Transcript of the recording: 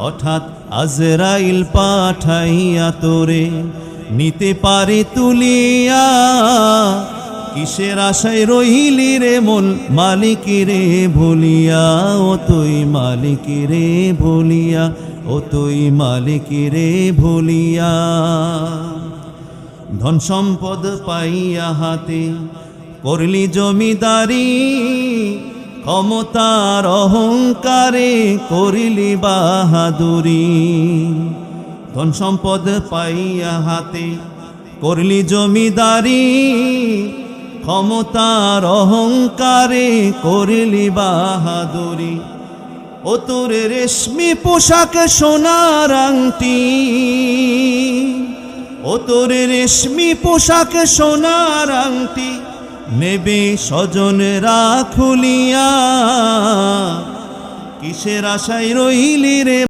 হঠাৎ আজরাইল পাঠাইয়া তোরে নিতে পারে তুলিয়া। কিসের আশায় রইলি রে মন মালিকেরে ভুলিয়া, ও তুই মালিকেরে ভুলিয়া, ও তুই মালিকেরে ভুলিয়া। ধন সম্পদ পাইয়া হাতে করলি জমিদারি, ক্ষমতার অহংকারে করিলি বাহাদুরি। ধন সম্পদ পাইয়া হাতে করলি জমিদারি, ক্ষমতার অহংকারে করিলি বাহাদুরি। ও তোর রেশমি পোশাক সোনার আংটি, ও তোর রেশমি পোশাক সোনার আংটি নেবে স্বজনেরা খুলিয়া। কিসের আশায় রইলি রে